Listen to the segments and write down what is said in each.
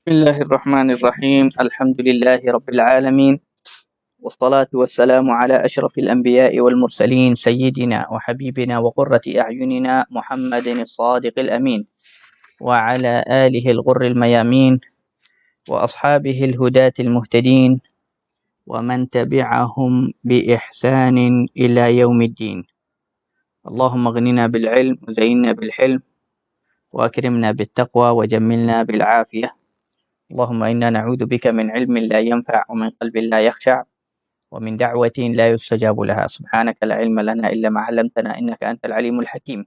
بسم الله الرحمن الرحيم الحمد لله رب العالمين والصلاة والسلام على أشرف الأنبياء والمرسلين سيدنا وحبيبنا وقرة أعيننا محمد الصادق الأمين وعلى آله الغر الميامين وأصحابه الهداة المهتدين ومن تبعهم بإحسان إلى يوم الدين. اللهم اغننا بالعلم وزينا بالحلم وأكرمنا بالتقوى وجملنا بالعافية. اللهم إنا نعوذ بك من علم لا ينفع ومن قلب لا يخشع ومن دعوة لا يستجاب لها. سبحانك لا علم لنا إلا ما علمتنا إنك أنت العليم الحكيم.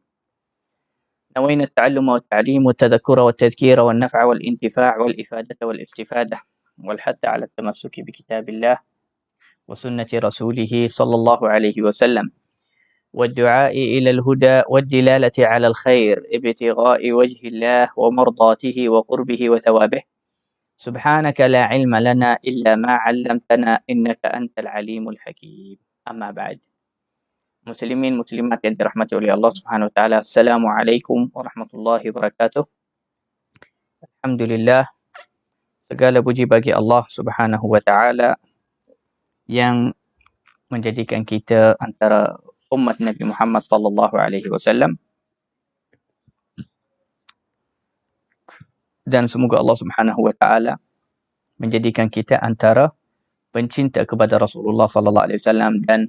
نوينا التعلم والتعليم والتذكر والتذكير والنفع والانتفاع والإفادة والاستفادة والحث على التمسك بكتاب الله وسنة رسوله صلى الله عليه وسلم والدعاء إلى الهدى والدلالة على الخير ابتغاء وجه الله ومرضاته وقربه وثوابه. سبحانك لا علم لنا إلا ما علمتنا إنك أنت العليم الحكيم. أما بعد. Muslimin muslimat yang dirahmati oleh Allah Subhanahu wa taala. Assalamualaikum warahmatullahi wabarakatuh. Alhamdulillah, segala puji bagi Allah Subhanahu wa taala yang menjadikan kita antara umat Nabi Muhammad sallallahu alaihi wasallam, dan semoga Allah Subhanahu wa taala menjadikan kita antara pencinta kepada Rasulullah sallallahu alaihi wasallam dan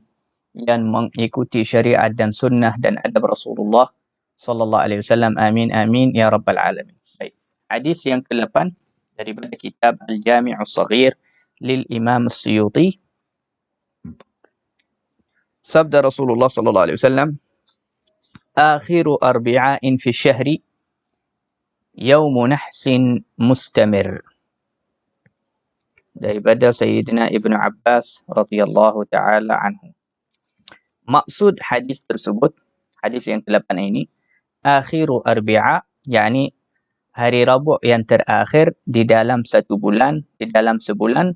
yang mengikuti syariat dan sunnah dan adab Rasulullah sallallahu alaihi wasallam. Amin amin ya rabbal alamin. Baik. Hadis yang ke-8 daripada kitab Al-Jami' As-Saghir lil Imam As-Suyuti. Sabda Rasulullah sallallahu alaihi wasallam, "Akhiru arba'in fi syahri yaumu nahsin mustamir." Daripada Sayyidina Ibnu Abbas radhiyallahu taala anhu. Maksud hadis tersebut, hadis yang ke-8 ini, akhiru arbi'a, yakni hari Rabu' yang terakhir di dalam satu bulan, di dalam sebulan,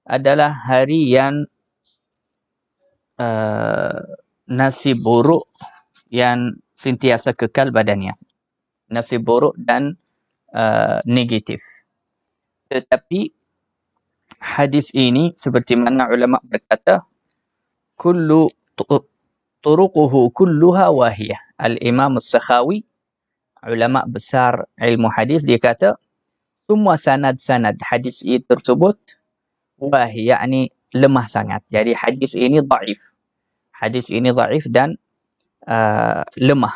adalah hari yang nasib buruk yang sentiasa kekal badannya. Nasib buruk dan negatif. Tetapi hadis ini seperti mana ulama berkata, kullu turuquhu kulluha wahiyah. Al-Imam As-Sakhawi, ulama besar ilmu hadis, dia kata semua sanad-sanad hadis ini tersebut wahiyah, yakni lemah sangat. Jadi hadis ini dhaif. Hadis ini dhaif dan lemah.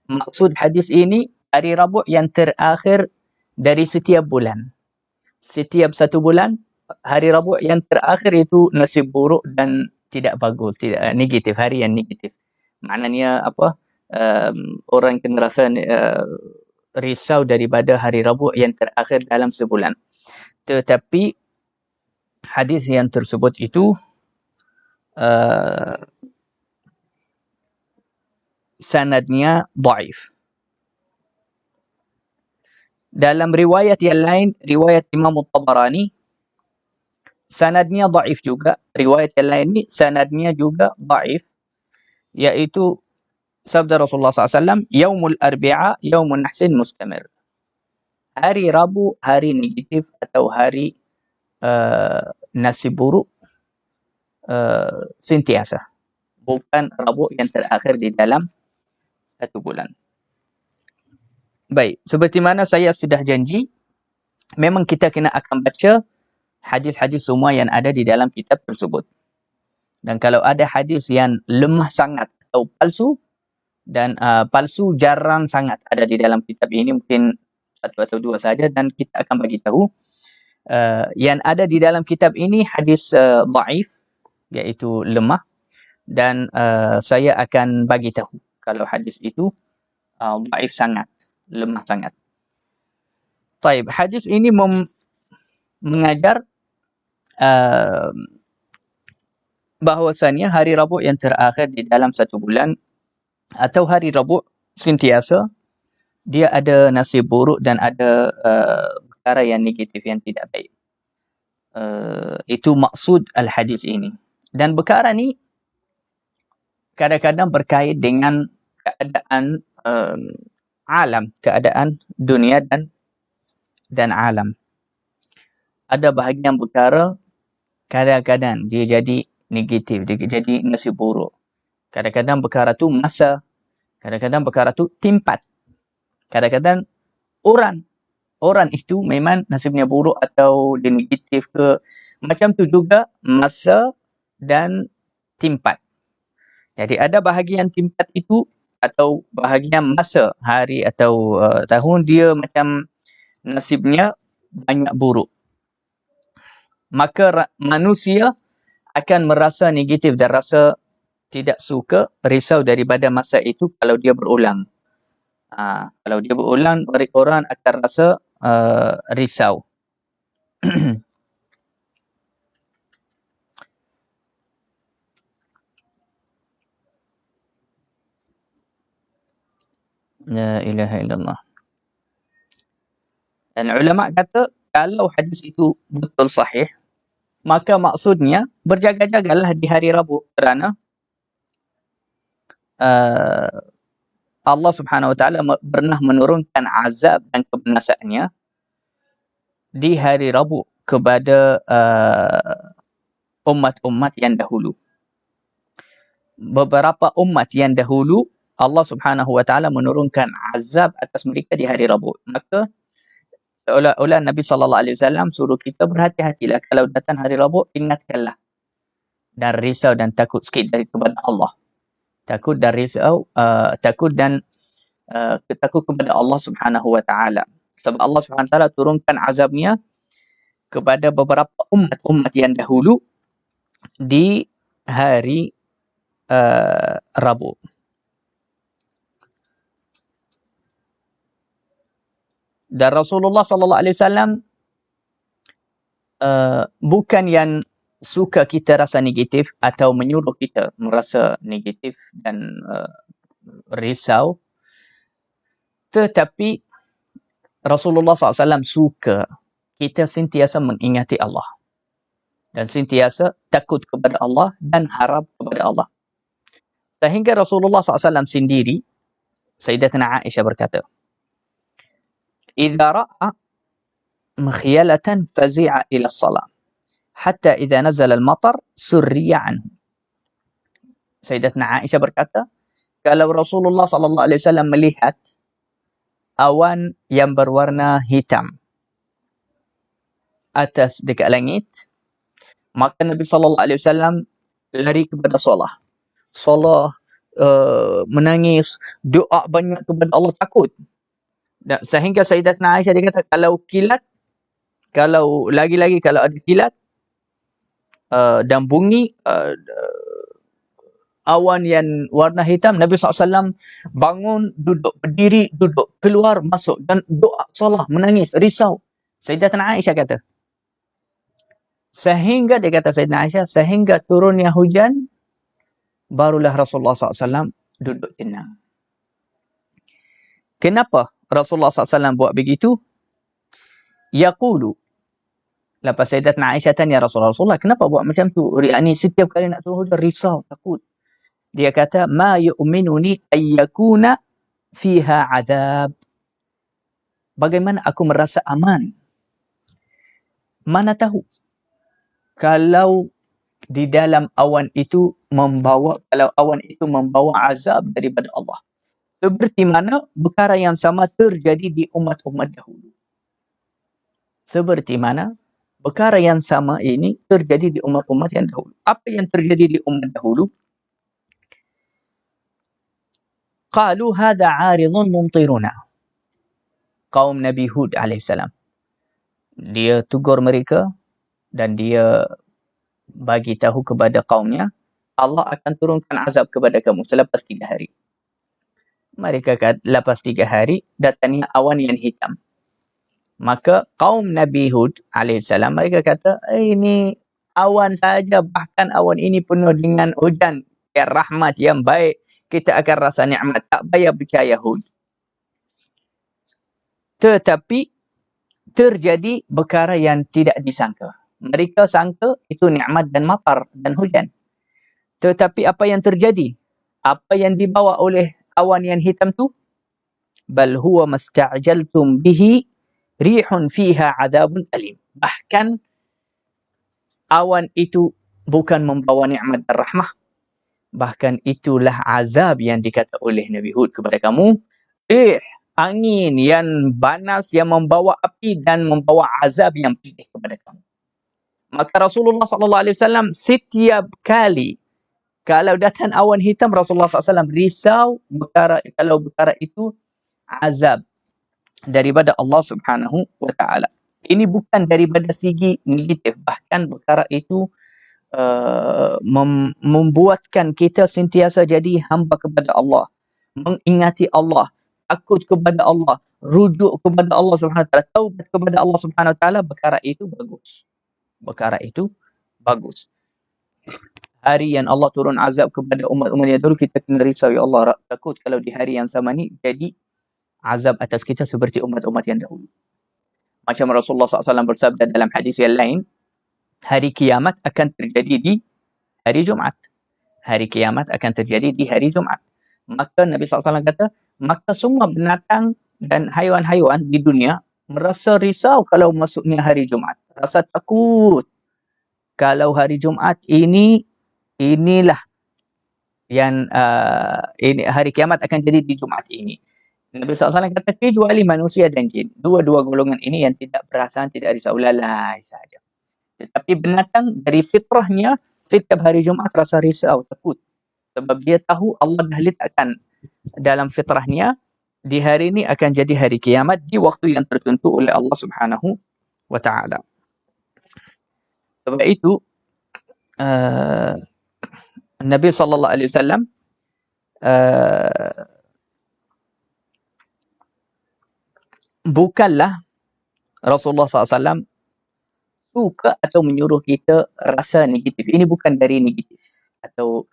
Maksud hadis ini hari Rabu' yang terakhir dari setiap bulan. Setiap satu bulan, hari Rabu' yang terakhir itu nasib buruk dan tidak bagus, tidak negatif, hari yang negatif. Maknanya apa? Orang kena rasa risau daripada hari Rabu' yang terakhir dalam sebulan. Tetapi hadis yang tersebut itu sanadnya dhaif. Dalam riwayat yang lain, riwayat Imam At-Tabarani, sanadnya dhaif juga. Riwayat yang lain ni sanadnya juga dhaif, yaitu sabda Rasulullah SAW, Yaumul Arbi'a, Yaumun Nahsin Mustamir. Hari Rabu, hari negatif atau hari nasib buruk sentiasa. Bukan Rabu yang terakhir di dalam satu bulan. Baik, seperti mana saya sudah janji, memang kita kena akan baca hadis-hadis semua yang ada di dalam kitab tersebut. Dan kalau ada hadis yang lemah sangat atau palsu, dan palsu jarang sangat ada di dalam kitab ini, mungkin satu atau dua saja, dan kita akan bagi tahu yang ada di dalam kitab ini hadis dhaif, iaitu lemah, dan saya akan bagi tahu kalau hadis itu dhaif sangat, lemah sangat. Taib, hadis ini mengajar bahwasannya hari Rabu' yang terakhir di dalam satu bulan atau hari Rabu' sentiasa dia ada nasib buruk dan ada perkara yang negatif yang tidak baik. Itu maksud al-hadis ini. Dan perkara ni kadang-kadang berkait dengan keadaan alam, keadaan dunia dan alam. Ada bahagian perkara kadang-kadang dia jadi negatif, dia jadi nasib buruk. Kadang-kadang perkara tu masa, kadang-kadang perkara tu tempat. Kadang-kadang orang itu memang nasibnya buruk atau dia negatif ke. Macam tu juga masa dan tempat. Jadi ada bahagian tempat itu atau bahagian masa, hari atau tahun, dia macam nasibnya banyak buruk. Maka manusia akan merasa negatif dan rasa tidak suka, risau daripada masa itu kalau dia berulang. Kalau dia berulang, orang akan rasa risau. La ilaha illallah. Dan ulama kata, kalau hadis itu betul sahih, maka maksudnya berjaga-jagalah di hari Rabu, kerana Allah Subhanahu Wa Taala pernah menurunkan azab dan kebinasaannya di hari Rabu kepada umat-umat yang dahulu. Beberapa umat yang dahulu Allah Subhanahu Wa Taala menurunkan azab atas mereka di hari Rabu. Maka oleh Nabi sallallahu alaihi wasallam suruh kita berhati-hatilah kalau datang hari Rabu, ingatkanlah dan risau dan takut sikit dari kepada Allah. Takut dan risau, takut kepada Allah Subhanahu Wa Taala. Sebab Allah Subhanahu Wa Taala turunkan azabnya kepada beberapa umat yang dahulu di hari Rabu. Dan Rasulullah sallallahu alaihi wasallam bukan yang suka kita rasa negatif atau menyuruh kita merasa negatif dan risau, tetapi Rasulullah SAW suka kita sentiasa mengingati Allah dan sentiasa takut kepada Allah dan harap kepada Allah. Sehingga Rasulullah SAW sendiri, Sayyidatina Aisyah berkata, "Idza ra'a makhyalatan fazi'a ila as-salah, hatta idza nazala al-matar surriya anhu." Sayyidatina Aisyah berkata, kalau Rasulullah SAW melihat awan yang berwarna hitam atas dekat langit, maka Nabi SAW lari kepada solah. Solah, menangis, doa banyak kepada Allah, takut. Dan sehingga Sayyidatina Aisyah dia kata, kalau lagi-lagi kalau ada kilat dan bunyi awan yang warna hitam, Nabi SAW bangun, duduk, berdiri, duduk, keluar, masuk dan doa, solah, menangis, risau. Sayyidatina Aisyah kata, sehingga dia kata Sayyidina Aisyah, sehingga turunnya hujan, barulah Rasulullah SAW duduk tenang. Kenapa Rasulullah SAW buat begitu? Yaqulu, lepas Sayyidatina Aisyah tanya Rasulullah, kenapa buat macam tu? Ni setiap kali nak turun hujan, risau, takut. Dia kata, ma yu'minuni ayyakuna fiha adab. Bagaimana aku merasa aman? Mana tahu kalau di dalam awan itu membawa azab daripada Allah. Seperti mana perkara yang sama terjadi di umat-umat dahulu. Seperti mana perkara yang sama ini terjadi di umat-umat yang dahulu. Apa yang terjadi di umat dahulu? Qalu hadha 'aridun mumtiruna. Kaum Nabi Hud alaihissalam. Dia tegur mereka dan dia bagi tahu kepada kaumnya, Allah akan turunkan azab kepada kamu selepas 3 hari. Mereka kata, lepas 3 hari datangnya awan yang hitam. Maka kaum Nabi Hud alaihissalam, mereka kata, ini awan saja, bahkan awan ini penuh dengan hujan yang rahmat, yang baik, kita akan rasa nikmat, tak payah percaya Hud. Tetapi terjadi perkara yang tidak disangka. Mereka sangka itu nikmat dan matar dan hujan. Tetapi apa yang terjadi? Apa yang dibawa oleh awan yang hitam tu? bal huwa masta'jaltum bihi rihun fiha 'adzabun alim. Bahkan awan itu bukan membawa nikmat dan rahmah, bahkan itulah azab yang dikata oleh Nabi Hud kepada kamu. Angin yang panas yang membawa api dan membawa azab yang pedih kepada kamu. Maka Rasulullah SAW setiap kali kalau datang awan hitam, Rasulullah SAW risau kalau perkara itu azab daripada Allah Subhanahu wa Ta'ala. Ini bukan daripada segi negatif, bahkan perkara itu membuatkan kita sentiasa jadi hamba kepada Allah, mengingati Allah, takut kepada Allah, rujuk kepada Allah Subhanahu Wa Ta'ala, taubat kepada Allah Subhanahu Wa Ta'ala. Perkara itu bagus. Perkara itu bagus. Hari yang Allah turun azab kepada umat-umat yang dulu, kita kena risau, ya Allah, takut kalau di hari yang sama ni jadi azab atas kita seperti umat-umat yang dahulu. Macam Rasulullah SAW bersabda dalam hadis yang lain, hari kiamat akan terjadi di hari Jumaat. Hari kiamat akan terjadi di hari Jumaat. Maka Nabi SAW kata, maka semua binatang dan haiwan-haiwan di dunia merasa risau kalau masuknya hari Jumaat. Rasa takut kalau hari Jumaat inilah yang ini hari kiamat akan jadi di Jumaat ini. Nabi SAW kata, kecuali manusia dan jin. Dua-dua golongan ini yang tidak perasaan, tidak risau, lalai saja. Tetapi binatang dari fitrahnya setiap hari Jumaat rasa risau, takut. Sebab dia tahu Allah dah letakkan dalam fitrahnya di hari ini akan jadi hari kiamat di waktu yang tertentu oleh Allah Subhanahu wa Ta'ala. Sebab itu Nabi SAW bukanlah Rasulullah SAW suka atau menyuruh kita rasa negatif. Ini bukan dari negatif atau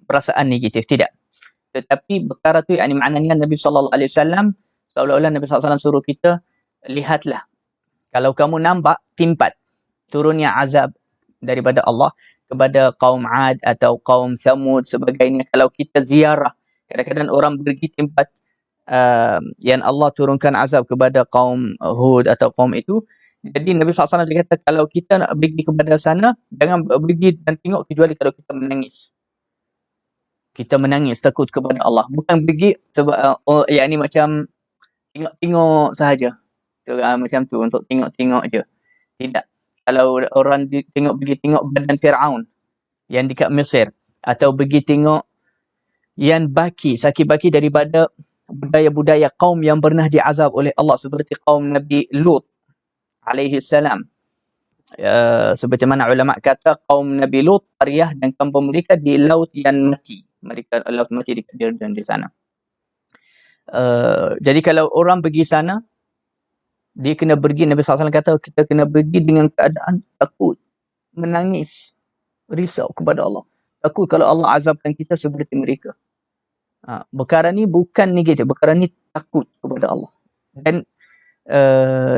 perasaan negatif, tidak. Tetapi perkara tu maknanya Nabi SAW seolah-olah Nabi SAW suruh kita, lihatlah, kalau kamu nampak timpat turunnya azab daripada Allah kepada kaum Ad atau kaum Thamud sebagainya, kalau kita ziarah, kadang-kadang orang pergi tempat yang Allah turunkan azab kepada kaum Hud atau kaum itu. Jadi Nabi SAW dia kata, kalau kita nak pergi kepada sana, jangan pergi dan tengok kecuali kalau kita menangis. Kita menangis, takut kepada Allah. Bukan pergi sebab macam tengok-tengok sahaja. Macam tu, untuk tengok-tengok je. Tidak. Kalau orang pergi tengok badan Fir'aun yang dekat Mesir, atau pergi tengok yang sakit baki daripada budaya-budaya kaum yang pernah diazab oleh Allah, seperti kaum Nabi Lut alaihi salam. Seperti mana ulama kata, kaum Nabi Lut, qaryah dan kampung mereka di laut yang mati. Mereka laut mati di Jordan di sana. Jadi kalau orang pergi sana, dia kena pergi, Nabi SAW kata, kita kena pergi dengan keadaan takut, menangis, risau kepada Allah. Takut kalau Allah azabkan kita seperti mereka. Perkara ni bukan negatif, perkara ni takut kepada Allah. Dan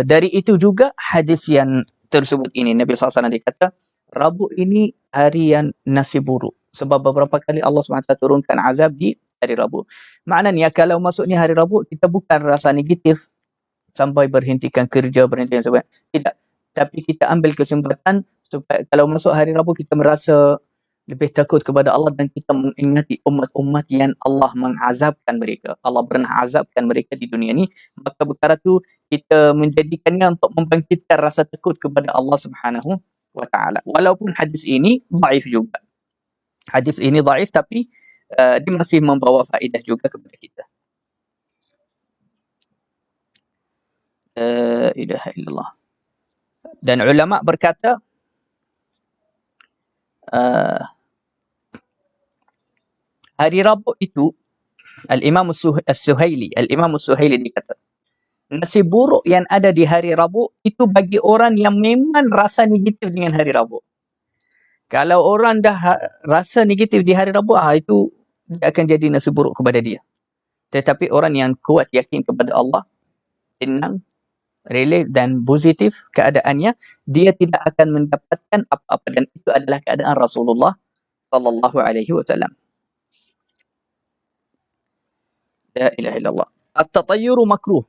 dari itu juga hadis yang tersebut ini, Nabi SAW kata, Rabu ini hari yang nasib buruk. Sebab beberapa kali Allah SWT turunkan azab di hari Rabu. Maknanya kalau masuknya hari Rabu, kita bukan rasa negatif sampai berhentikan kerja, berhentikan sebagainya. Tidak. Tapi kita ambil kesempatan supaya kalau masuk hari Rabu, kita merasa lebih takut kepada Allah dan kita mengingati umat-umat yang Allah mengazabkan mereka. Allah pernah azabkan mereka di dunia ni. Maka perkara tu kita menjadikannya untuk membangkitkan rasa takut kepada Allah Subhanahu wa Ta'ala. Walaupun hadis ini dhaif juga. Hadis ini dhaif, tapi dia masih membawa faedah juga kepada kita. La ilaha illallah. Dan ulama berkata, hari Rabu itu, Al-Imam As-Suhaili dikata, nasib buruk yang ada di hari Rabu itu bagi orang yang memang rasa negatif dengan hari Rabu. Kalau orang dah rasa negatif di hari Rabu, itu akan jadi nasib buruk kepada dia. Tetapi orang yang kuat yakin kepada Allah, tenang, relax dan positif keadaannya, dia tidak akan mendapatkan apa-apa, dan itu adalah keadaan Rasulullah sallallahu alaihi wasallam. La ilaha illallah. At-tatayyuru makruh.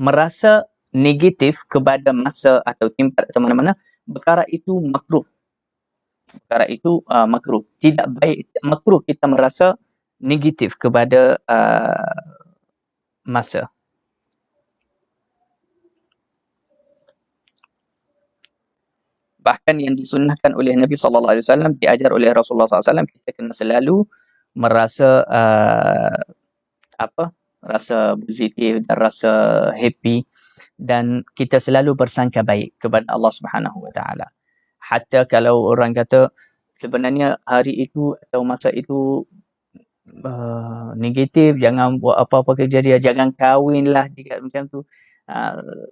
Merasa negatif kepada masa atau tempat atau mana-mana, perkara itu makruh. Perkara itu makruh. Tidak baik, makruh kita merasa negatif kepada masa. Bahkan yang disunnahkan oleh Nabi SAW, diajar oleh Rasulullah SAW, kita kena selalu merasa rasa positif dan rasa happy, dan kita selalu bersangka baik kepada Allah Subhanahu Wa Taala. Hatta kalau orang kata sebenarnya hari itu atau masa itu negatif, jangan buat apa-apa kerja dia, jangan kahwinlah, dia macam tu.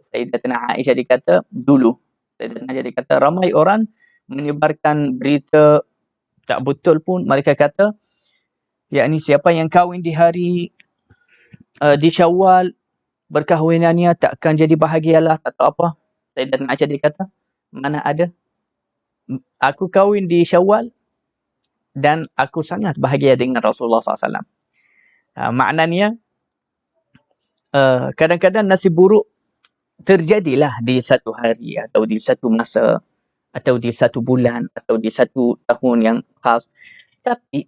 Sayyidatina Aisyah dikata dulu, Sayyidatina Aisyah dikata ramai orang menyebarkan berita tak betul pun. Mereka kata, yakni siapa yang kahwin di hari di Syawal, berkahwinannya takkan jadi bahagialah, tak tahu apa. Sayyidatina Aisyah dikata, mana ada, aku kahwin di Syawal dan aku sangat bahagia dengan Rasulullah SAW. Maknanya kadang-kadang nasib buruk terjadilah di satu hari atau di satu masa atau di satu bulan atau di satu tahun yang khas. Tapi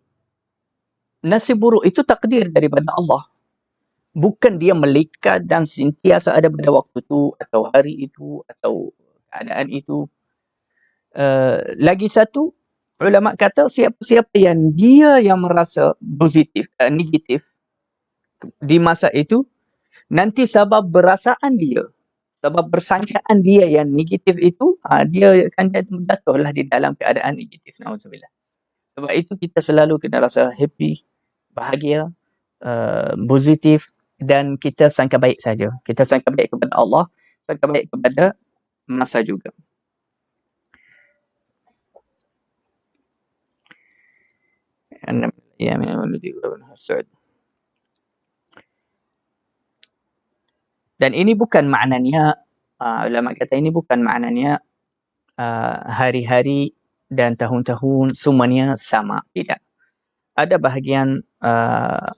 nasib buruk itu takdir daripada Allah. Bukan dia melekat dan sentiasa ada pada waktu itu atau hari itu atau keadaan itu. Lagi satu, ulama kata siapa-siapa yang dia yang merasa positif, negatif di masa itu, nanti sebab berasaan dia, sebab bersangkaan dia yang negatif itu, dia akan jatuhlah di dalam keadaan negatif. Na'udzubillah. Sebab itu kita selalu kena rasa happy, bahagia, positif, dan kita sangka baik saja. Kita sangka baik kepada Allah, sangka baik kepada masa juga. Dan ini bukan maknanya, ulama kata ini bukan maknanya hari-hari dan tahun-tahun semuanya sama. Tidak. Ada bahagian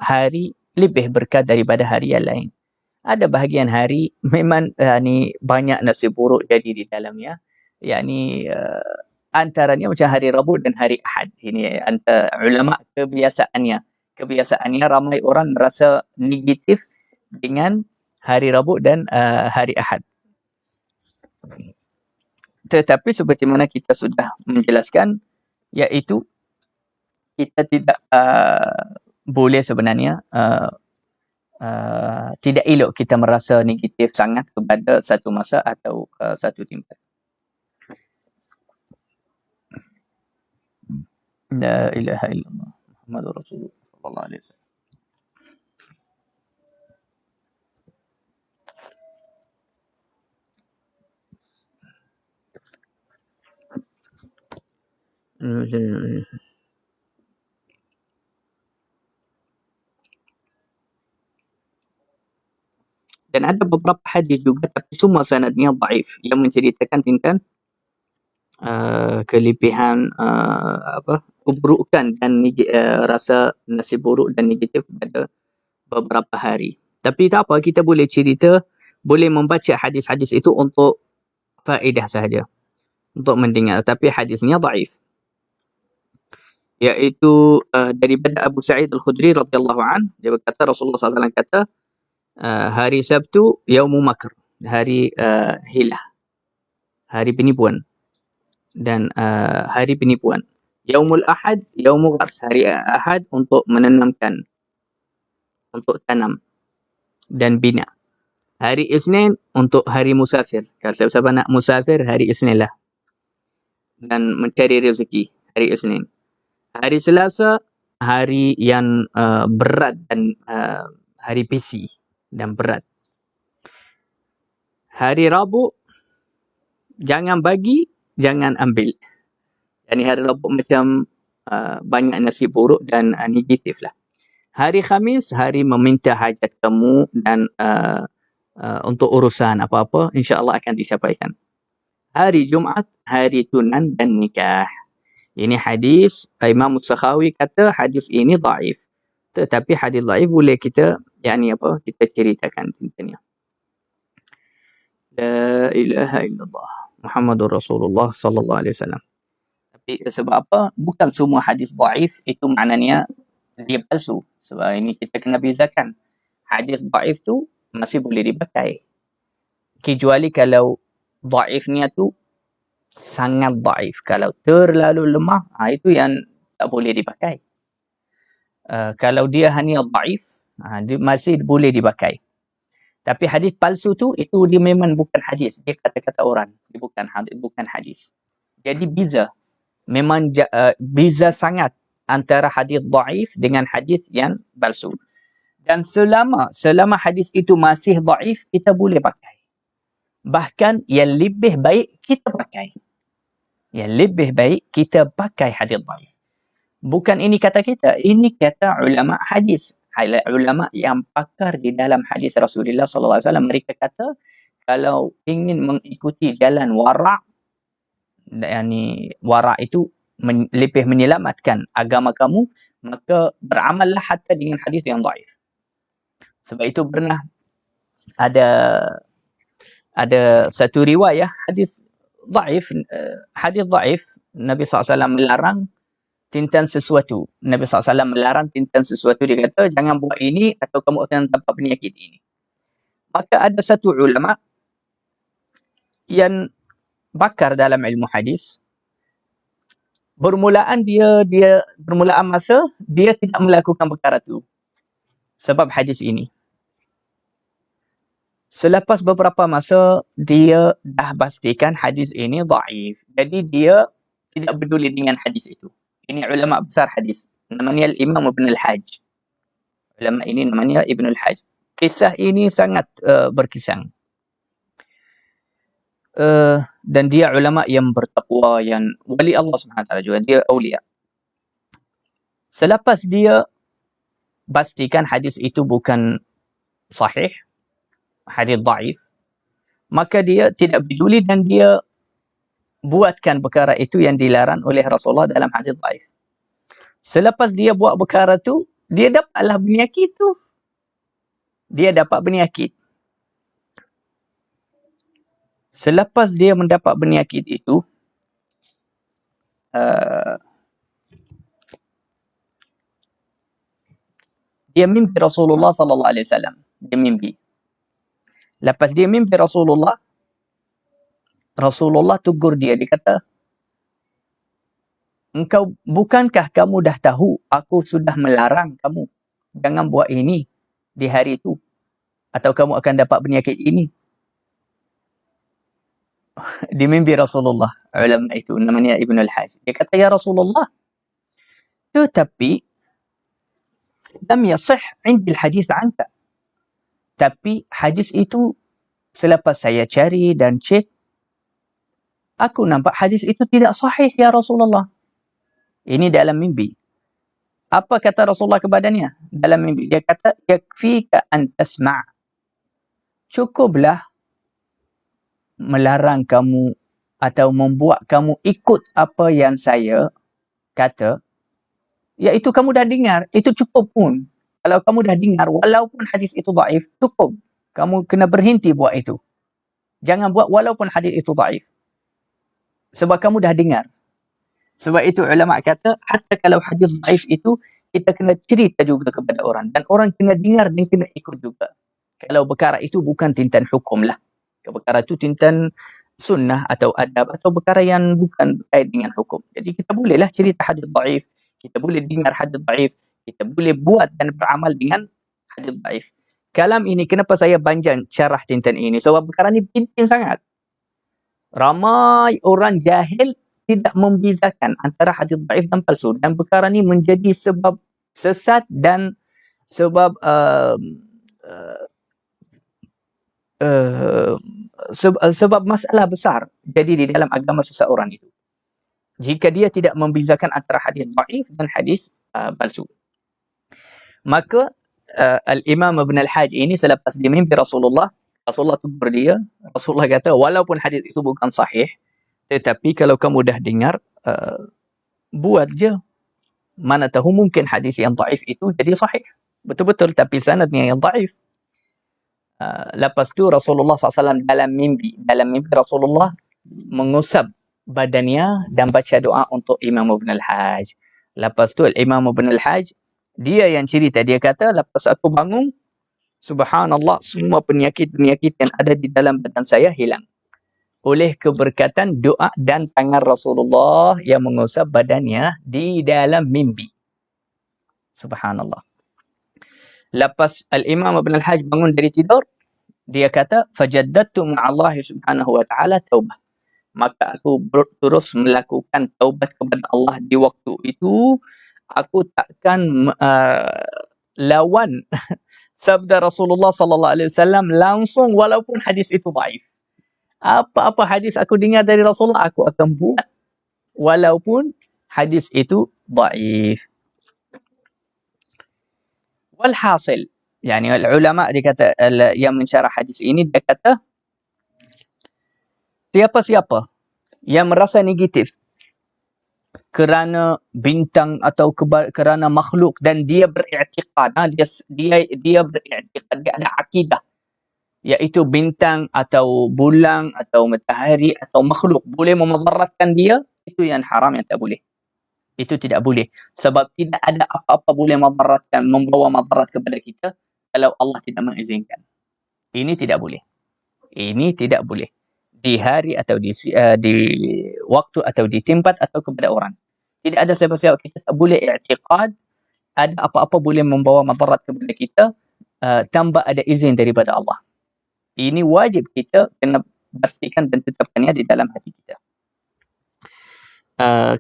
hari lebih berkat daripada hari yang lain. Ada bahagian hari memang ni banyak nasib buruk jadi di dalamnya. Yakni antaranya macam hari Rabu dan hari Ahad. Ini antara ulama kebiasaannya ramai orang merasa negatif dengan hari Rabu dan hari Ahad. Tetapi seperti mana kita sudah menjelaskan, iaitu kita tidak boleh sebenarnya tidak elok kita merasa negatif sangat kepada satu masa atau satu tempat. La ilaha illallah Muhammadur Rasulullah sallallahu alaihi wasallam. Dan ada beberapa hadis juga, tapi semua sanadnya dhaif, yang menceritakan tentang kelebihan keburukan dan rasa nasib buruk dan negatif pada beberapa hari. Tapi tak apa, kita boleh cerita, boleh membaca hadis-hadis itu untuk faedah sahaja, untuk mendengar. Tapi hadisnya dhaif. Iaitu daripada Abu Sa'id Al-Khudri radhiyallahu an, dia berkata Rasulullah SAW kata, hari Sabtu Yaumu Makr, hari hilah, hari penipuan, dan hari penipuan. Yaumul Ahad Yaumu Ghars, hari Ahad untuk menanamkan, untuk tanam dan bina. Hari Isnin untuk hari musafir. Kalau siapa-siapa nak musafir, hari Isnin lah, dan mencari rezeki, hari Isnin. Hari Selasa hari yang berat dan hari busy dan berat. Hari Rabu jangan bagi, jangan ambil. Yani hari Rabu macam banyak nasib buruk dan negatif lah. Hari Khamis hari meminta hajat kamu dan untuk urusan apa-apa, insya-Allah akan dicapaikan. Hari Jumaat hari tunan dan nikah. Ini hadis Imam Sakhawi kata hadis ini dhaif. Tetapi hadis dhaif boleh kita yakni apa, kita ceritakan ceritanya. La ilaha illallah Muhammadur Rasulullah sallallahu alaihi wasallam. Tapi sebab apa? Bukan semua hadis dhaif itu maknanya dia palsu. Sebab ini kita kena bezakan. Hadis dhaif tu masih boleh dipakai. Kecuali kalau dhaifnya tu sangat dhaif. Kalau terlalu lemah, itu yang tak boleh dipakai. Kalau dia hanya dhaif, dia masih boleh dipakai. Tapi hadis palsu tu, itu dia memang bukan hadis. Dia kata-kata orang. Dia bukan hadis. Jadi beza. Memang beza sangat antara hadis dhaif dengan hadis yang palsu. Dan selama hadis itu masih dhaif, kita boleh pakai. Bahkan yang lebih baik kita pakai. Yang lebih baik kita pakai hadis dhaif. Bukan ini kata kita, ini kata ulama hadis. Ulama yang pakar di dalam hadis Rasulullah sallallahu alaihi wasallam, mereka kata kalau ingin mengikuti jalan wara', yakni wara' itu lebih menyelamatkan agama kamu, maka beramallah hatta dengan hadis yang dhaif. Sebab itu pernah ada satu riwayah hadis dhaif, Nabi SAW melarang tentang sesuatu. Nabi SAW melarang tentang sesuatu. Dia kata, jangan buat ini atau kamu akan dapat penyakit ini. Maka ada satu ulama yang bakar dalam ilmu hadis. Bermulaan masa, dia tidak melakukan perkara itu. Sebab hadis ini. Selepas beberapa masa, dia dah pastikan hadis ini dhaif. Jadi dia tidak peduli dengan hadis itu. Ini ulama besar hadis. Namanya Imam Ibn al-Hajj. Ulama ini namanya Ibn al-Hajj. Kisah ini sangat berkesan. Dan dia ulama yang bertakwa, yang wali Allah SWT juga. Dia awliya. Selepas dia pastikan hadis itu bukan sahih, hadis dhaif, maka dia tidak peduli dan dia buatkan perkara itu yang dilarang oleh Rasulullah dalam hadis dhaif. Selepas dia buat perkara tu, dia dapatlah penyakit tu. Dia dapat penyakit. Selepas dia mendapat penyakit itu, dia mimpi Rasulullah sallallahu alaihi wasallam. Dia mimpi. Lepas dia mimpi Rasulullah tegur dia. Dia kata, bukankah kamu dah tahu aku sudah melarang kamu jangan buat ini di hari itu, atau kamu akan dapat penyakit ini? Di mimpi Rasulullah, ulama itu namanya Ibn al-Hajj. Dia kata, ya Rasulullah, tetapi lam yasih indi al-hadith anka. Tapi hadis itu selepas saya cari dan cek, aku nampak hadis itu tidak sahih ya Rasulullah. Ini dalam mimpi. Apa kata Rasulullah kepadanya dalam mimpi? Dia kata, yakfika an tasma'. Cukuplah melarang kamu atau membuat kamu ikut apa yang saya kata, iaitu kamu dah dengar, itu cukup pun. Kalau kamu dah dengar, walaupun hadis itu dhaif, cukup. Kamu kena berhenti buat itu. Jangan buat walaupun hadis itu dhaif. Sebab kamu dah dengar. Sebab itu ulama kata, hatta kalau hadis dhaif itu, kita kena cerita juga kepada orang. Dan orang kena dengar dan kena ikut juga. Kalau perkara itu bukan tentang hukum lah. Perkara itu tentang sunnah atau adab atau perkara yang bukan berkait dengan hukum. Jadi kita bolehlah cerita hadis dhaif. Kita boleh dengar hadis dhaif. Kita boleh buat dan beramal dengan hadis dhaif. Kalam ini, kenapa saya panjang syarah tentang ini? Sebab perkara ini penting sangat. Ramai orang jahil tidak membezakan antara hadis dhaif dan palsu. Dan perkara ini menjadi sebab sesat dan sebab sebab masalah besar jadi di dalam agama seseorang itu. Jika dia tidak membezakan antara hadis dhaif dan hadis palsu. Maka Al-Imam Ibn al-Hajj ini selepas dia mimpi Rasulullah tegur dia. Rasulullah kata, walaupun hadis itu bukan sahih, tetapi kalau kamu dah dengar, buat je. Mana tahu mungkin hadis yang dhaif itu jadi sahih. betul-betul, tapi sanadnya yang dhaif. Lepas tu Rasulullah SAW dalam mimpi Rasulullah mengusap badannya dan baca doa untuk Imam Ibn al-Hajj. Lepas tu Imam Ibn al-Hajj, dia yang cerita, dia kata, lepas aku bangun, subhanallah, semua penyakit-penyakit yang ada di dalam badan saya hilang. Oleh keberkatan doa dan tangan Rasulullah yang mengusap badannya di dalam mimpi. Subhanallah. Lepas Al-Imam Ibn al-Hajj bangun dari tidur, dia kata, fajaddadtu ma'allahi subhanahu wa ta'ala taubah. Maka aku terus melakukan taubat kepada Allah di waktu itu. Aku takkan lawan sabda Rasulullah sallallahu alaihi wasallam langsung, walaupun hadis itu dhaif. Apa-apa hadis aku dengar dari Rasulullah, aku akan buat walaupun hadis itu dhaif. Walhasil, yani ulama dia kata, yang mensyarah hadis ini, dia kata, siapa-siapa yang merasa negatif kerana bintang atau kerana makhluk dan dia beriktikad, dia beriktikad, dia ada akidah, iaitu bintang atau bulan atau matahari atau makhluk boleh memudaratkan dia, itu yang haram, yang tak boleh. Itu tidak boleh. Sebab tidak ada apa-apa boleh memudaratkan, membawa mudarat kepada kita kalau Allah tidak mengizinkan. Ini tidak boleh. Ini tidak boleh. Di hari atau di waktu atau di tempat atau kepada orang. Tidak ada siapa-siapa, kita tak boleh i'tiqad ada apa-apa boleh membawa mudarat kepada kita tanpa ada izin daripada Allah. Ini wajib kita kena pastikan dan tetapkannya di dalam hati kita.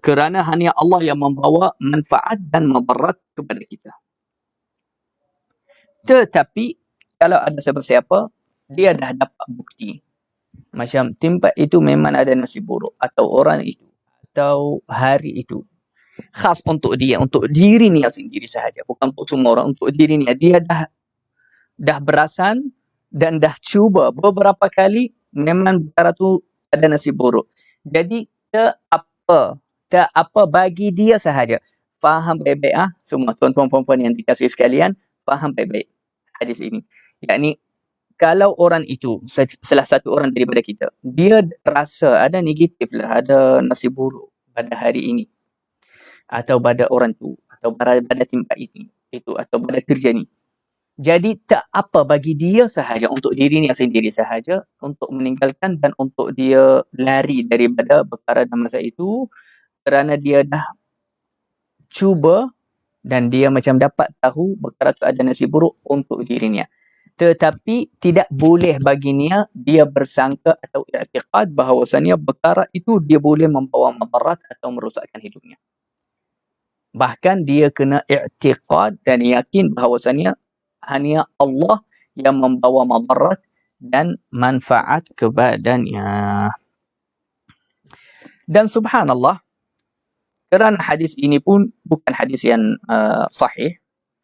Kerana hanya Allah yang membawa manfaat dan mudarat kepada kita. Tetapi kalau ada siapa-siapa, dia dah dapat bukti, macam tempat itu memang ada nasib buruk, atau orang itu, atau hari itu khas untuk dia, untuk dirinya sendiri sahaja, bukan untuk semua orang, untuk dirinya. Dia dah berasan dan dah cuba beberapa kali, memang perkara tu ada nasib buruk. Jadi tak apa bagi dia sahaja. Faham baik-baik semua tuan-tuan puan-puan yang dikasihi sekalian, faham baik-baik hadis ini. Yakni kalau orang itu, salah satu orang daripada kita, dia rasa ada negatif lah, ada nasib buruk pada hari ini, atau pada orang tu, atau pada tempat itu, atau pada kerja ni. Jadi tak apa bagi dia sahaja, untuk dirinya sendiri sahaja, untuk meninggalkan dan untuk dia lari daripada perkara dan masa itu, kerana dia dah cuba dan dia macam dapat tahu perkara tu ada nasib buruk untuk dirinya. Tetapi tidak boleh baginya dia bersangka atau i'tiqad bahawasanya perkara itu dia boleh membawa mudarat atau merosakkan hidupnya. Bahkan dia kena i'tiqad dan yakin bahawasanya hanya Allah yang membawa mudarat dan manfaat kepadanya. Dan subhanallah, kerana hadis ini pun bukan hadis yang sahih,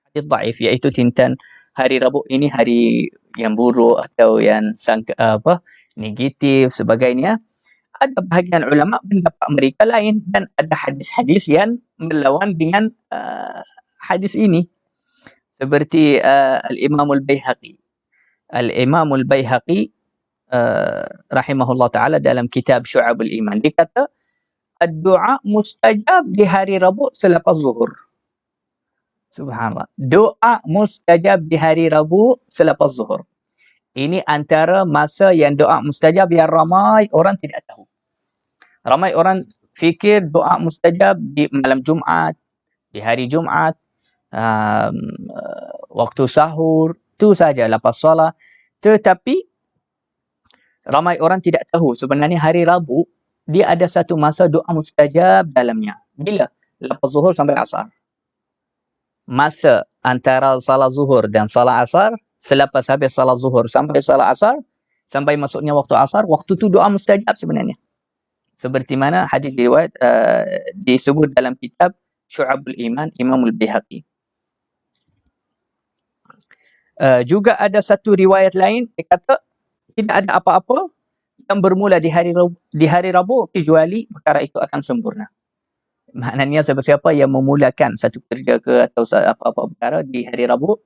hadis dhaif, iaitu tentang hari Rabu ini hari yang buruk atau yang negatif sebagainya. Ada bahagian ulama pendapat mereka lain, dan ada hadis-hadis yang melawan dengan hadis ini. Seperti Al-Imam Al-Baihaqi. Al-Imam Al-Baihaqi rahimahullah ta'ala dalam kitab Syu'abul Iman, dia kata, ad-du'a mustajab di hari Rabu selepas zuhur. Subhanallah. Doa mustajab di hari Rabu selepas zuhur. Ini antara masa yang doa mustajab yang ramai orang tidak tahu. Ramai orang fikir doa mustajab di malam Jumaat, di hari Jumaat, waktu sahur, tu saja lepas solat. Tetapi ramai orang tidak tahu sebenarnya hari Rabu dia ada satu masa doa mustajab dalamnya. Bila? Lepas zuhur sampai asar. Masa antara salat zuhur dan salat asar, selepas habis salat zuhur sampai salat asar, sampai masuknya waktu asar, waktu tu doa mustajab sebenarnya. Seperti mana hadis riwayat disebut dalam kitab Syu'abul Iman, Imam Al-Baihaqi. Juga ada satu riwayat lain, dia kata tidak ada apa-apa yang bermula di hari Rabu kecuali perkara itu akan sempurna. Maknanya siapa-siapa yang memulakan satu kerja ke atau apa-apa perkara di hari Rabu,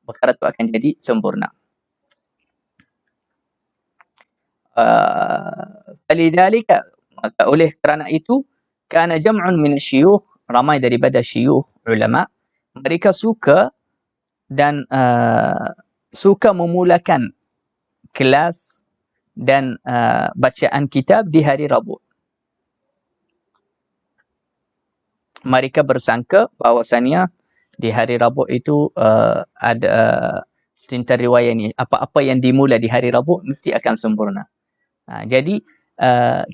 perkara itu akan jadi sempurna. Falidhalika, maka oleh kerana itu, kana jam'un min syuyukh, ramai daripada syuyukh ulama, mereka suka dan suka memulakan kelas dan bacaan kitab di hari Rabu. Mereka bersangka bahawasanya di hari Rabu itu ada setinta riwayat ni, apa-apa yang dimula di hari Rabu mesti akan sempurna. Jadi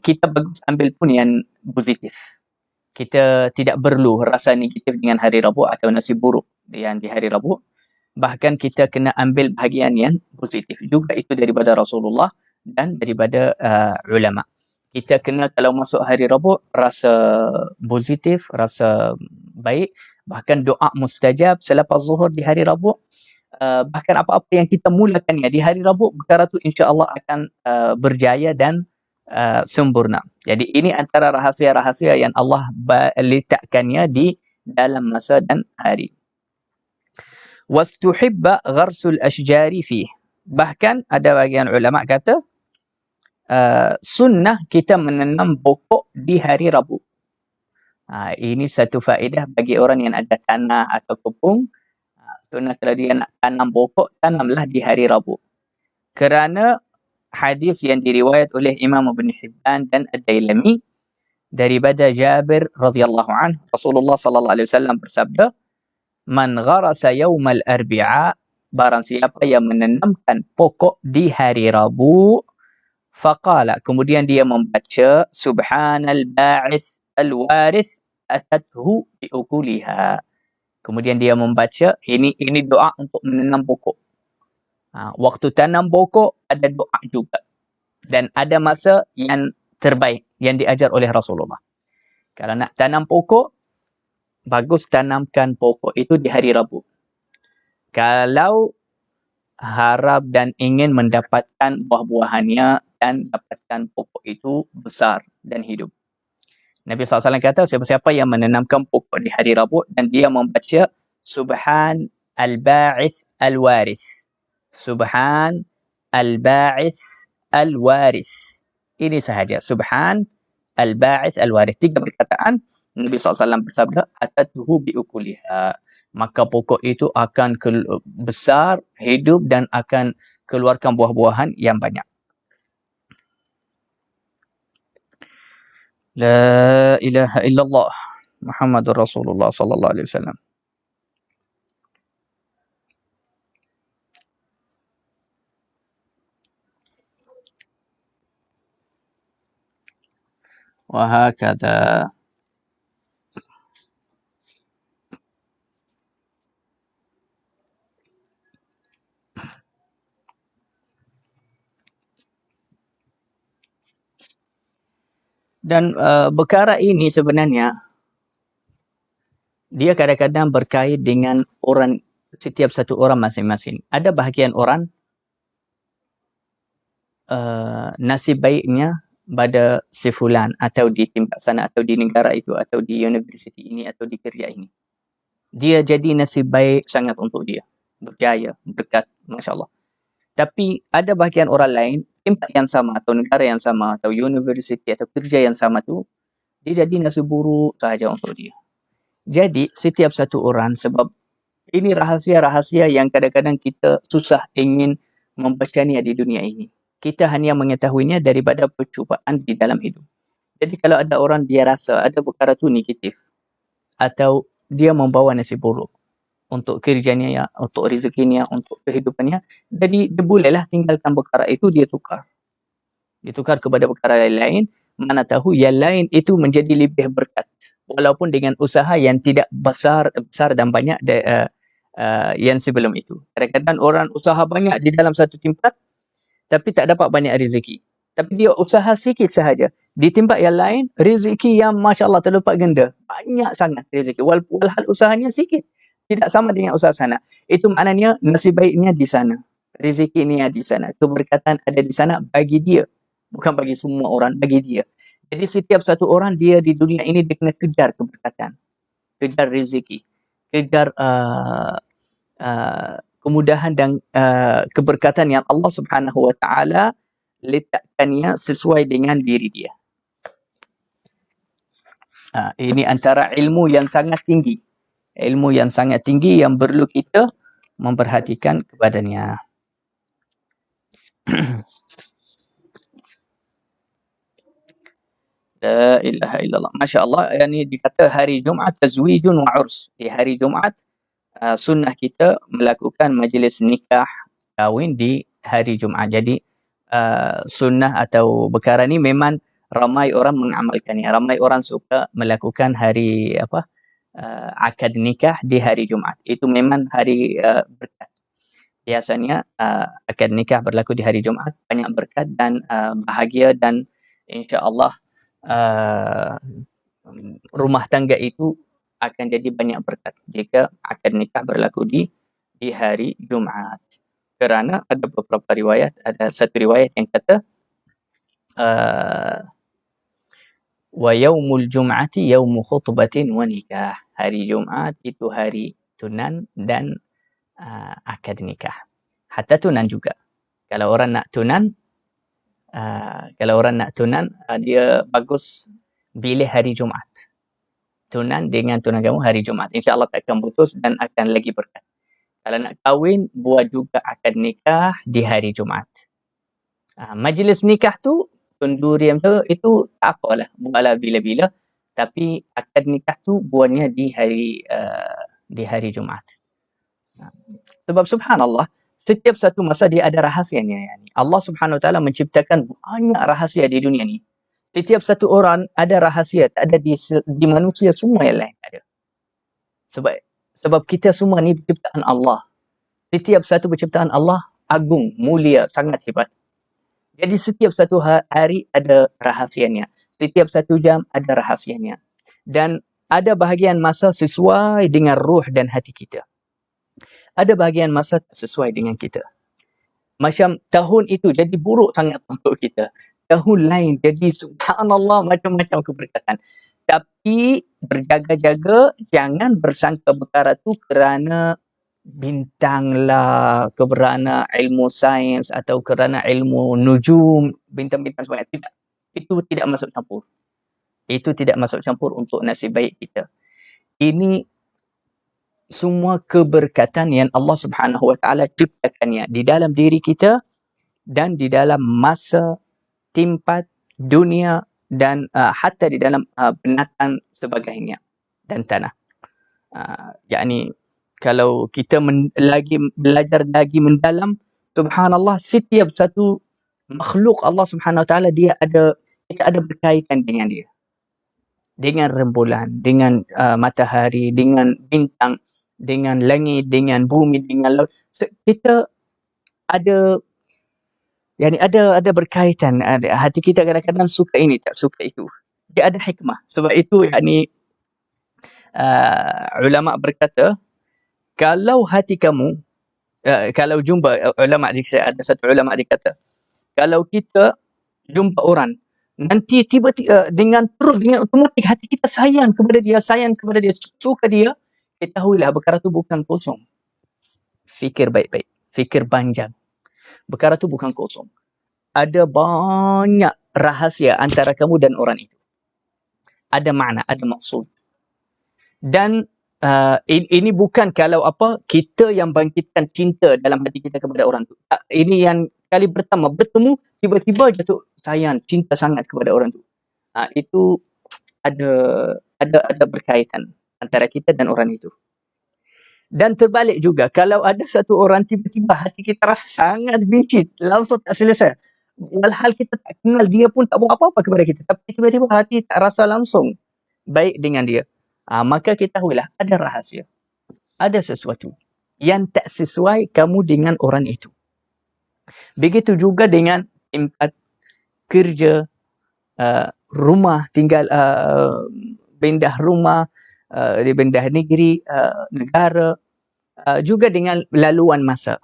kita bagus ambil pun yang positif. Kita tidak perlu rasa negatif dengan hari Rabu atau nasib buruk yang di hari Rabu. Bahkan kita kena ambil bahagian yang positif. Juga itu daripada Rasulullah dan daripada ulama. Kita kena kalau masuk hari Rabu rasa positif, rasa baik, bahkan doa mustajab selepas zuhur di hari Rabu. Bahkan apa-apa yang kita mulakannya di hari Rabu, perkara itu insya-Allah akan berjaya dan sempurna. Jadi ini antara rahsia-rahsia yang Allah letakkannya di dalam masa dan hari. Wastuhibba gharsul ashjari fih. Bahkan ada bagian ulama kata sunnah kita menanam pokok di hari Rabu. Ini satu faedah bagi orang yang ada tanah atau kebun. Sunnah kalau dia nak tanam pokok, tanamlah di hari Rabu. Kerana hadis yang diriwayat oleh Imam Ibn Hibban dan Ad-Dailami daripada Jabir radhiyallahu anhu, Rasulullah sallallahu alaihi wasallam bersabda, "Man gharasa yaumal arbi'a", barang siapa yang menanamkan pokok di hari Rabu, faqala, kemudian dia membaca, "Subhanal ba'ith al-warith atathu biukuliha". Kemudian dia membaca, ini doa untuk menanam pokok. Waktu tanam pokok ada doa juga. Dan ada masa yang terbaik yang diajar oleh Rasulullah. Kalau nak tanam pokok, bagus tanamkan pokok itu di hari Rabu. Kalau harap dan ingin mendapatkan buah-buahannya dan dapatkan pokok itu besar dan hidup. Nabi SAW kata, siapa-siapa yang menanamkan pokok di hari Rabu dan dia membaca Subhan al-ba'ith al-warith. Subhan al-ba'ith al-warith. Ini sahaja. Subhan al-ba'ith al-warith. 3 perkataan. Nabi SAW bersabda, atatuhu biukuliha. Maka pokok itu akan besar, hidup dan akan keluarkan buah-buahan yang banyak. La ilaha illallah Muhammadur Rasulullah sallallahu alaihi wasallam. Wa hakadha. Dan perkara ini sebenarnya dia kadang-kadang berkait dengan orang, setiap satu orang masing-masing. Ada bahagian orang nasib baiknya pada si fulan atau di tempat sana atau di negara itu atau di universiti ini atau di kerja ini. Dia jadi nasib baik sangat untuk dia. Berjaya, berkat, Masya Allah. Tapi ada bahagian orang lain, tempat yang sama atau negara yang sama atau universiti atau kerja yang sama tu, dia jadi nasib buruk sahaja untuk dia. Jadi setiap satu orang, sebab ini rahasia-rahasia yang kadang-kadang kita susah ingin membacanya di dunia ini. Kita hanya mengetahuinya daripada percubaan di dalam hidup. Jadi kalau ada orang dia rasa ada perkara tu negatif atau dia membawa nasib buruk untuk kerjanya, ya, untuk rezekinya, untuk kehidupannya, jadi dia bolehlah tinggalkan perkara itu, dia tukar. Ditukar kepada perkara lain, mana tahu yang lain itu menjadi lebih berkat. Walaupun dengan usaha yang tidak besar dan banyak yang sebelum itu. Kadang-kadang orang usaha banyak di dalam satu tempat, tapi tak dapat banyak rezeki. Tapi dia usaha sikit sahaja. Di tempat yang lain, rezeki yang Masya Allah terlipat ganda. Banyak sangat rezeki. Walhal usahanya sikit. Tidak sama dengan usaha sana. Itu maknanya nasib baiknya di sana. Rezeki ni ada di sana. Keberkatan ada di sana bagi dia. Bukan bagi semua orang, bagi dia. Jadi setiap satu orang dia di dunia ini dia kena kejar keberkatan, kejar rezeki, kejar kemudahan dan keberkatan yang Allah Subhanahu Wa Taala letakkannya sesuai dengan diri dia. Ini antara ilmu yang sangat tinggi. Ilmu yang sangat tinggi yang perlu kita memperhatikan kepadanya. La ilaha illallah. Masya Allah, yani dikata hari Jumaat tazwijun wa urs. Di hari Jumaat sunnah kita melakukan majlis nikah kahwin di hari Jumaat. Jadi sunnah atau perkara ni memang ramai orang mengamalkannya. Ramai orang suka melakukan hari akad nikah di hari Jumaat. Itu memang hari berkat. Biasanya akad nikah berlaku di hari Jumaat, banyak berkat dan bahagia, dan insya-Allah rumah tangga itu akan jadi banyak berkat jika akad nikah berlaku di hari Jumaat. Kerana ada beberapa riwayat, ada satu riwayat yang kata wa yaumul jum'ati yaumu khutbatin wa nikah. Hari Jumaat itu hari tunan dan akad nikah. Hatta tunan juga. Kalau orang nak tunan, dia bagus pilih hari Jumaat. Tunan dengan tunan kamu hari Jumaat. InsyaAllah tak akan putus dan akan lagi berkat. Kalau nak kahwin, buat juga akad nikah di hari Jumaat. Majlis nikah tu, tunduriam tu, itu tak apalah. Buatlah bila-bila. Tapi akad nikah tu buatnya di hari Jumaat. Sebab subhanallah, setiap satu masa dia ada rahasianya. Allah Subhanahu Wa Taala menciptakan banyak rahasia di dunia ni. Setiap satu orang ada rahasia, tak ada di manusia semua yang lain ada. Sebab kita semua ni penciptaan Allah. Setiap satu penciptaan Allah agung, mulia, sangat hebat. Jadi setiap satu hari ada rahasianya. Setiap satu jam ada rahasianya. Dan ada bahagian masa sesuai dengan ruh dan hati kita. Ada bahagian masa sesuai dengan kita. Macam tahun itu jadi buruk sangat untuk kita. Tahun lain jadi subhanallah macam-macam keberkatan. Tapi berjaga-jaga, jangan bersangka perkara tu kerana bintang lah, kerana ilmu sains atau kerana ilmu nujum, bintang-bintang sebanyak. Tidak. Itu tidak masuk campur. Itu tidak masuk campur untuk nasib baik kita. Ini semua keberkatan yang Allah Subhanahu Wa Taala ciptakannya di dalam diri kita dan di dalam masa, tempat, dunia dan hatta di dalam binatang sebagainya dan tanah. Yakni kalau kita lagi belajar lagi mendalam, subhanallah, setiap satu makhluk Allah Subhanahu Wa Taala kita ada berkaitan dengan dia. Dengan rembulan, dengan matahari, dengan bintang, dengan langit, dengan bumi, dengan laut. Kita ada berkaitan. Hati kita kadang-kadang suka ini, tak suka itu. Dia ada hikmah. Sebab itu ulama berkata, kalau hati kamu, kalau jumpa ada satu ulama dia kata, kalau kita jumpa orang, nanti tiba-tiba dengan otomatik hati kita sayang kepada dia, suka dia, ketahuilah perkara tu bukan kosong. Fikir baik-baik, fikir panjang. Perkara tu bukan kosong. Ada banyak rahasia antara kamu dan orang itu. Ada makna, ada maksud. Dan ini bukan kalau kita yang bangkitkan cinta dalam hati kita kepada orang tu. Ini yang kali pertama bertemu, tiba-tiba jatuh sayang, cinta sangat kepada orang tu. Itu ada berkaitan antara kita dan orang itu. Dan terbalik juga, kalau ada satu orang tiba-tiba hati kita rasa sangat benci, langsung tak selesai. Walhal kita tak kenal dia pun, tak buat apa-apa kepada kita, tapi tiba-tiba hati tak rasa langsung baik dengan dia. Maka ketahuilah ada rahasia. Ada sesuatu yang tak sesuai kamu dengan orang itu. Begitu juga dengan tempat kerja, rumah tinggal, pindah rumah, pindah negeri, negara, juga dengan laluan masa.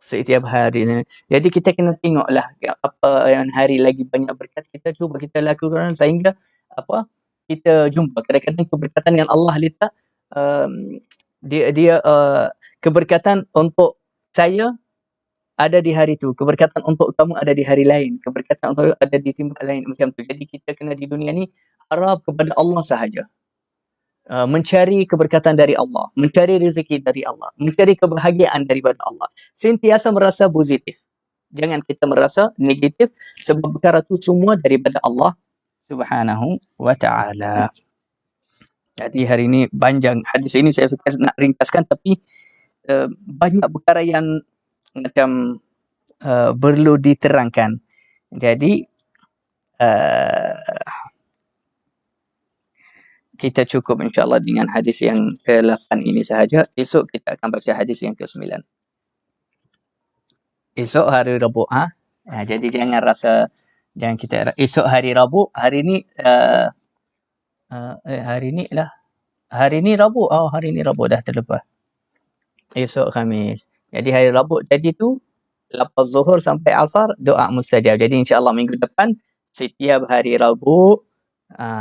Setiap hari. Jadi kita kena tengoklah apa yang hari lagi banyak berkat, kita cuba kita lakukan sehingga apa kita jumpa. Kadang-kadang keberkatan yang Allah letak, dia keberkatan untuk saya ada di hari itu, keberkatan untuk kamu ada di hari lain, keberkatan untuk ada di tempat lain, macam tu. Jadi kita kena di dunia ni harap kepada Allah sahaja. Mencari keberkatan dari Allah, mencari rezeki dari Allah, mencari kebahagiaan daripada Allah. Sentiasa merasa positif. Jangan kita merasa negatif, sebab perkara itu semua daripada Allah Subhanahu wa ta'ala. Jadi hari ini panjang hadis ini, saya fikir nak ringkaskan, tapi banyak perkara yang macam perlu diterangkan. Jadi kita cukup insyaAllah dengan hadis yang ke-8 ini sahaja. Esok kita akan baca hadis yang ke-9. Esok hari Rabu. Jadi jangan kita esok hari Rabu. Hari ni hari ni Rabu. Hari ni Rabu, dah terlepas. Esok Khamis. Jadi hari Rabu tadi tu lepas zuhur sampai asar doa mustajab. Jadi insyaAllah minggu depan setiap hari Rabu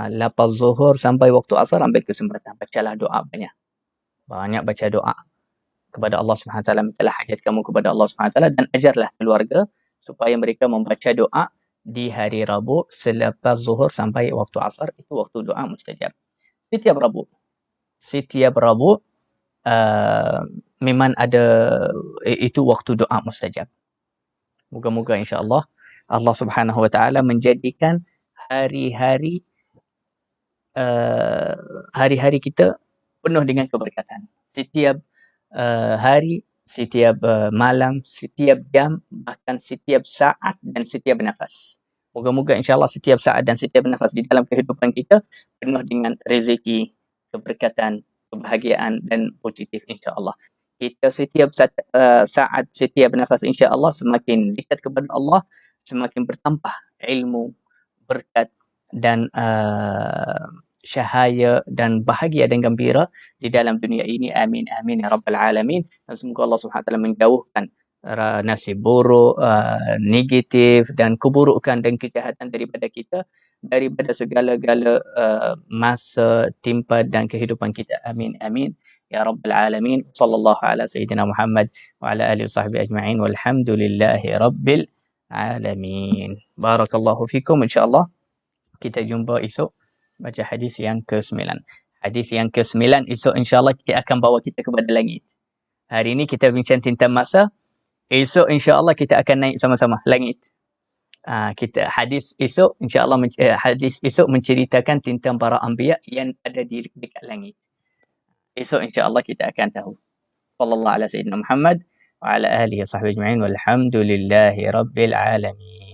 lepas zuhur sampai waktu asar ambil kesempatan bacalah doa banyak. Banyak baca doa kepada Allah Subhanahu Wa Taala, mintalah hajat kamu kepada Allah Subhanahu Wa Taala, dan ajarlah keluarga supaya mereka membaca doa di hari Rabu selepas zuhur sampai waktu asar. Itu waktu doa mustajab. Setiap Rabu memang ada itu waktu doa mustajab. Moga-moga insya-Allah Allah Subhanahu Wa Taala menjadikan hari-hari kita penuh dengan keberkatan. Setiap hari, setiap malam, setiap jam, bahkan setiap saat dan setiap nafas. Moga-moga insya-Allah setiap saat dan setiap nafas di dalam kehidupan kita penuh dengan rezeki, keberkatan, kebahagiaan dan positif insya-Allah. Kita setiap saat, setiap nafas insya-Allah semakin dekat kepada Allah, semakin bertambah ilmu, berkat dan syahaya dan bahagia dan gembira di dalam dunia ini. Amin amin ya rabbal alamin. Dan semoga Allah Subhanahu Wa Taala menjauhkan nasib buruk, negatif dan keburukan dan kejahatan daripada kita, daripada segala-gala masa, timpa dan kehidupan kita. Amin amin ya rabbal alamin. Sallallahu ala sayyidina Muhammad wa ala alihi wasahbihi ajma'in walhamdulillahi rabbil alamin. Barakallahu fikum. Insya-Allah kita jumpa esok baca hadis yang ke-9. Hadis yang ke-9 esok insya-Allah kita akan bawa kita kepada langit. Hari ini kita bincang tentang masa. Esok insya-Allah kita akan naik sama-sama langit. Kita hadis esok insya-Allah hadis esok menceritakan tentang para anbiya yang ada di dekat langit. Esok insya-Allah kita akan tahu. Sallallahu alaihi wasallam Muhammad wa ala alihi wasahbihi ajma'in walhamdulillahi rabbil alamin.